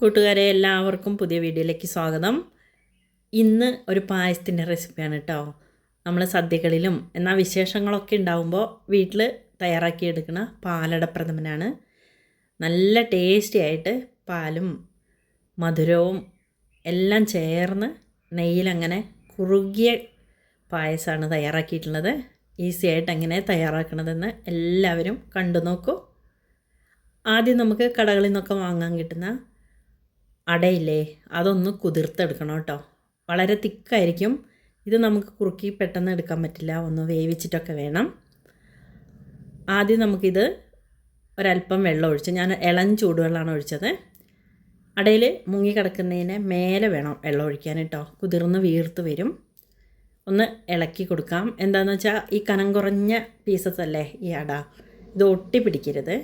കൂട്ടുകാരെ എല്ലാവർക്കും പുതിയ വീഡിയോയിലേക്ക് സ്വാഗതം. ഇന്ന് ഒരു പായസത്തിൻ്റെ റെസിപ്പിയാണ് കേട്ടോ. നമ്മൾ സദ്യകളിലും എന്നാൽ വിശേഷങ്ങളൊക്കെ ഉണ്ടാകുമ്പോൾ വീട്ടിൽ തയ്യാറാക്കിയെടുക്കുന്ന പാലട പ്രഥമനാണ്. നല്ല ടേസ്റ്റി ആയിട്ട് പാലും മധുരവും എല്ലാം ചേർന്ന് നെയ്യിലങ്ങനെ കുറുകിയ പായസമാണ് തയ്യാറാക്കിയിട്ടുള്ളത്. ഈസി ആയിട്ട് എങ്ങനെ തയ്യാറാക്കണതെന്ന് എല്ലാവരും കണ്ടു നോക്കൂ. ആദ്യം നമുക്ക് കടകളിൽ നിന്നൊക്കെ വാങ്ങാൻ കിട്ടുന്ന അടയില്ലേ, അതൊന്ന് കുതിർത്തെടുക്കണം കേട്ടോ. വളരെ തിക്കായിരിക്കും. ഇത് നമുക്ക് കുറുക്കി പെട്ടെന്ന് എടുക്കാൻ പറ്റില്ല, ഒന്ന് വേവിച്ചിട്ടൊക്കെ വേണം. ആദ്യം നമുക്കിത് ഒരല്പം വെള്ളം ഒഴിച്ച്, ഞാൻ ഇളം ചൂടുവെള്ളമാണ് ഒഴിച്ചത്. അടയിൽ മുങ്ങി കിടക്കുന്നതിന് മേലെ വേണം വെള്ളം ഒഴിക്കാൻ കേട്ടോ. കുതിർന്ന് വീർത്ത് വരും. ഒന്ന് ഇളക്കി കൊടുക്കാം. എന്താണെന്ന് വെച്ചാൽ ഈ കനം കുറഞ്ഞ പീസസ് അല്ലേ ഈ അട, ഇത് ഒട്ടി പിടിക്കരുത്.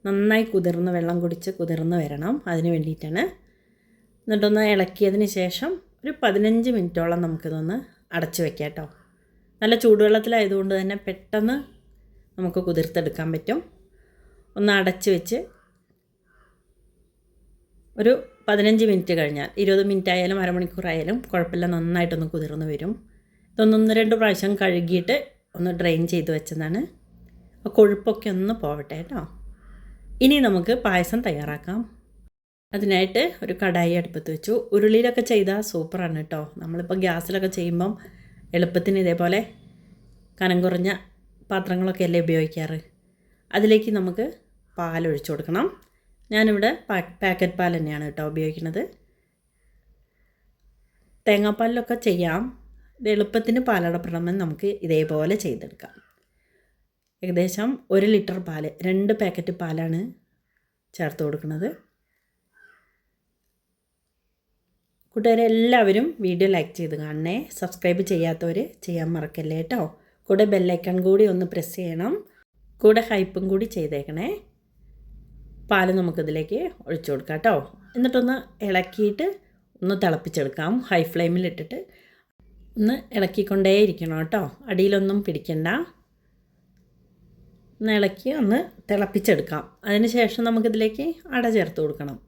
നന്നായി കുതിർന്ന് വെള്ളം കുടിച്ച് കുതിർന്ന് വരണം, അതിന് വേണ്ടിയിട്ടാണ്. എന്നിട്ടൊന്ന് ഇളക്കിയതിന് ശേഷം ഒരു 15 മിനിറ്റോളം നമുക്കിതൊന്ന് അടച്ച് വയ്ക്കാം കേട്ടോ. നല്ല ചൂടുവെള്ളത്തിലായതുകൊണ്ട് തന്നെ പെട്ടെന്ന് നമുക്ക് കുതിർത്തെടുക്കാൻ പറ്റും. ഒന്ന് അടച്ച് വെച്ച് ഒരു 15 മിനിറ്റ് കഴിഞ്ഞാൽ, 20 മിനിറ്റ് ആയാലും അരമണിക്കൂറായാലും കുഴപ്പമില്ല, നന്നായിട്ടൊന്ന് കുതിർന്ന് വരും. ഇതൊന്ന് 2 പ്രാവശ്യം കഴുകിയിട്ട് ഒന്ന് ഡ്രെയിൻ ചെയ്ത് വെച്ചതാണ്. ആ കൊഴുപ്പൊക്കെ ഒന്ന് പോവട്ടെ കേട്ടോ. ഇനി നമുക്ക് പായസം തയ്യാറാക്കാം. അതിനായിട്ട് ഒരു കടായി അടുപ്പത്ത് വെച്ചു. ഉരുളിയിലൊക്കെ ചെയ്താൽ സൂപ്പറാണ് കേട്ടോ. നമ്മളിപ്പോൾ ഗ്യാസിലൊക്കെ ചെയ്യുമ്പം എളുപ്പത്തിന് ഇതേപോലെ കനം കുറഞ്ഞ പാത്രങ്ങളൊക്കെ അല്ലേ ഉപയോഗിക്കാറ്. അതിലേക്ക് നമുക്ക് പാലൊഴിച്ചു കൊടുക്കണം. ഞാനിവിടെ പാക്കറ്റ് പാൽ തന്നെയാണ് കേട്ടോ ഉപയോഗിക്കുന്നത്. തേങ്ങാപ്പാലിലൊക്കെ ചെയ്യാം. ഇത് എളുപ്പത്തിന് പാലട പ്രഥമൻ നമുക്ക് ഇതേപോലെ ചെയ്തെടുക്കാം. ഏകദേശം 1 ലിറ്റർ പാൽ, 2 പാക്കറ്റ് പാലാണ് ചേർത്ത് കൊടുക്കുന്നത്. കൂട്ടുകാരെ എല്ലാവരും വീഡിയോ ലൈക്ക് ചെയ്ത് കാണണേ. സബ്സ്ക്രൈബ് ചെയ്യാത്തവർ ചെയ്യാൻ മറക്കല്ലേ കേട്ടോ. കൂടെ ബെല്ലൈക്കൺ കൂടി ഒന്ന് പ്രസ് ചെയ്യണം. കൂടെ ഹൈപ്പും കൂടി ചെയ്തേക്കണേ. പാല് നമുക്കിതിലേക്ക് ഒഴിച്ചു കൊടുക്കാം കേട്ടോ. എന്നിട്ടൊന്ന് ഇളക്കിയിട്ട് ഒന്ന് തിളപ്പിച്ചെടുക്കാം. ഹൈ ഫ്ലെയിമിലിട്ടിട്ട് ഒന്ന് ഇളക്കിക്കൊണ്ടേ ഇരിക്കണം കേട്ടോ. അടിയിലൊന്നും പിടിക്കണ്ട. ഒന്ന് ഇളക്കി ഒന്ന് തിളപ്പിച്ചെടുക്കാം. അതിന് ശേഷം നമുക്കിതിലേക്ക് അട ചേർത്ത് കൊടുക്കണം.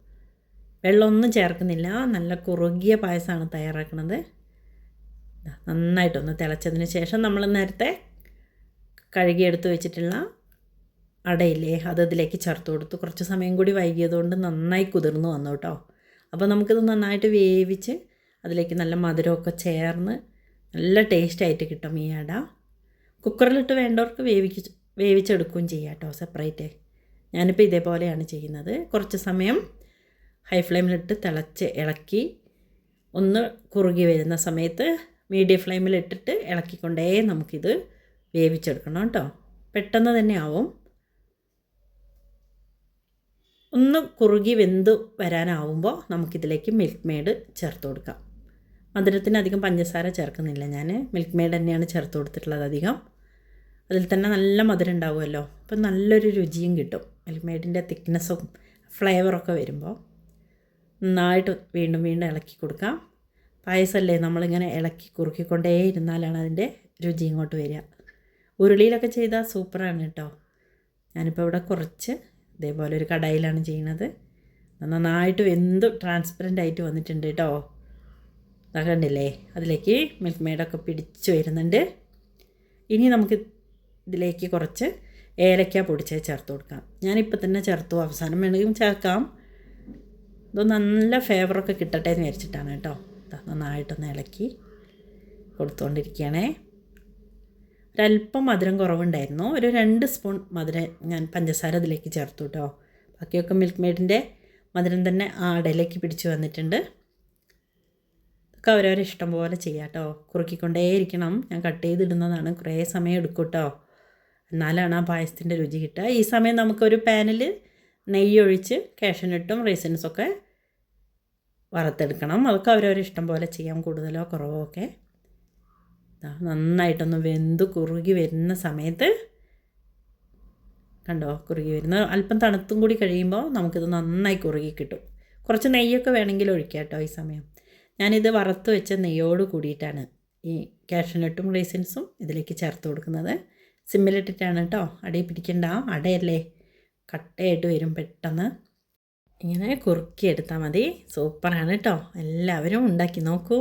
വെള്ളമൊന്നും ചേർക്കുന്നില്ല. നല്ല കുറുകിയ പായസമാണ് തയ്യാറാക്കുന്നത്. നന്നായിട്ടൊന്ന് തിളച്ചതിന് ശേഷം നമ്മൾ നേരത്തെ കഴുകിയെടുത്ത് വെച്ചിട്ടുള്ള അടയില്ലേ, അത് ഇതിലേക്ക് ചേർത്ത് കൊടുത്തു. കുറച്ച് സമയം കൂടി വൈകിയതുകൊണ്ട് നന്നായി കുതിർന്ന് വന്നു കേട്ടോ. അപ്പോൾ നമുക്കിത് നന്നായിട്ട് വേവിച്ച് അതിലേക്ക് നല്ല മധുരമൊക്കെ ചേർന്ന് നല്ല ടേസ്റ്റായിട്ട് കിട്ടും ഈ അട. കുക്കറിലിട്ട് വേണ്ടവർക്ക് വേവിച്ചെടുക്കുകയും ചെയ്യാം കേട്ടോ, സെപ്പറേറ്റ്. ഞാനിപ്പോൾ ഇതേപോലെയാണ് ചെയ്യുന്നത്. കുറച്ച് സമയം ഹൈ ഫ്ലെയിമിലിട്ട് തിളച്ച് ഇളക്കി ഒന്ന് കുറുകി വരുന്ന സമയത്ത് മീഡിയം ഫ്ലെയിമിലിട്ടിട്ട് ഇളക്കിക്കൊണ്ടേ നമുക്കിത് വേവിച്ചെടുക്കണം കേട്ടോ. പെട്ടെന്ന് തന്നെ ആവും. ഒന്ന് കുറുകി വെന്ത് വരാനാവുമ്പോൾ നമുക്കിതിലേക്ക് മിൽക്ക് മെയ്ഡ് ചേർത്ത് കൊടുക്കാം. മധുരത്തിന് അധികം പഞ്ചസാര ചേർക്കുന്നില്ല ഞാൻ. മിൽക്ക് മെയ്ഡ് തന്നെയാണ് ചേർത്ത് കൊടുത്തിട്ടുള്ളത് അധികം. അതിൽ തന്നെ നല്ല മധുരം ഉണ്ടാവുമല്ലോ, അപ്പം നല്ലൊരു രുചിയും കിട്ടും. മിൽക്ക് മെയ്ഡിൻ്റെ തിക്നെസ്സും ഫ്ലേവറൊക്കെ വരുമ്പോൾ നന്നായിട്ട് വീണ്ടും വീണ്ടും ഇളക്കി കൊടുക്കാം. പായസമല്ലേ, നമ്മളിങ്ങനെ ഇളക്കി കുറുക്കിക്കൊണ്ടേ ഇരുന്നാലാണ് അതിൻ്റെ രുചി ഇങ്ങോട്ട് വരിക. ഉരുളിയിലൊക്കെ ചെയ്താൽ സൂപ്പറാണ് കേട്ടോ. ഞാനിപ്പോൾ ഇവിടെ കുറച്ച് ഇതേപോലെ ഒരു കടായിലാണ് ചെയ്യുന്നത്. നന്നായിട്ട് വെന്ത് ട്രാൻസ്പെറൻ്റ് ആയിട്ട് വന്നിട്ടുണ്ട് കേട്ടോ. കണ്ടില്ലേ, അതിലേക്ക് മിൽക്ക് മെയ്ഡൊക്കെ പിടിച്ച് വരുന്നുണ്ട്. ഇനി നമുക്ക് ഇതിലേക്ക് കുറച്ച് ഏലക്ക പൊടിച്ച് ചേർത്ത് കൊടുക്കാം. ഞാനിപ്പോൾ തന്നെ ചേർത്തു, അവസാനം വേണമെങ്കിലും ചേർക്കാം. ഇത് നല്ല ഫ്ലേവറൊക്കെ കിട്ടട്ടെ എന്ന് വിചാരിച്ചിട്ടാണ് കേട്ടോ. നന്നായിട്ടൊന്ന് ഇളക്കി കൊടുത്തുകൊണ്ടിരിക്കുകയാണേ. ഒരല്പം മധുരം കുറവുണ്ടായിരുന്നു. ഒരു 2 സ്പൂൺ മധുരം ഞാൻ പഞ്ചസാര അതിലേക്ക് ചേർത്തു കേട്ടോ. ബാക്കിയൊക്കെ മിൽക്ക് മെയ്ഡിൻ്റെ മധുരം തന്നെ ആ അടയിലേക്ക് പിടിച്ച് വന്നിട്ടുണ്ട്. ഒക്കെ അവരവരെ ഇഷ്ടം പോലെ ചെയ്യാം കേട്ടോ. കുറുക്കിക്കൊണ്ടേ ഇരിക്കണം. ഞാൻ കട്ട് ചെയ്തിടുന്നതാണ്, കുറേ സമയം എടുക്കും കേട്ടോ. എന്നാലാണ് ആ പായസത്തിൻ്റെ രുചി കിട്ടുക. ഈ സമയം നമുക്കൊരു പാനിൽ നെയ്യ് ഒഴിച്ച് കാഷ്യൂനട്ടും റൈസിൻസൊക്കെ വറുത്തെടുക്കണം. അതൊക്കെ അവരവരെ ഇഷ്ടം പോലെ ചെയ്യാം, കൂടുതലോ കുറവോ ഒക്കെ. നന്നായിട്ടൊന്ന് വെന്ത് കുറുകി വരുന്ന സമയത്ത് കണ്ടോ, കുറുകി വരുന്ന അല്പം തണുത്തും കൂടി കഴിയുമ്പോൾ നമുക്കിത് നന്നായി കുറുകി കിട്ടും. കുറച്ച് നെയ്യൊക്കെ വേണമെങ്കിൽ ഒഴിക്കാം കേട്ടോ. ഈ സമയം ഞാനിത് വറുത്ത് വെച്ച നെയ്യോട് കൂടിയിട്ടാണ് ഈ കാഷ്യൂനട്ടും റൈസിൻസും ഇതിലേക്ക് ചേർത്ത് കൊടുക്കുന്നത്. സിമ്മിലിട്ടിട്ടാണ് കേട്ടോ. അടയിൽ പിടിക്കണ്ട, അടയല്ലേ, കട്ടയായിട്ട് വരും പെട്ടെന്ന്. ഇങ്ങനെ കുറുക്കിയെടുത്താൽ മതി. സൂപ്പറാണ് കേട്ടോ. എല്ലാവരും ഉണ്ടാക്കി നോക്കൂ.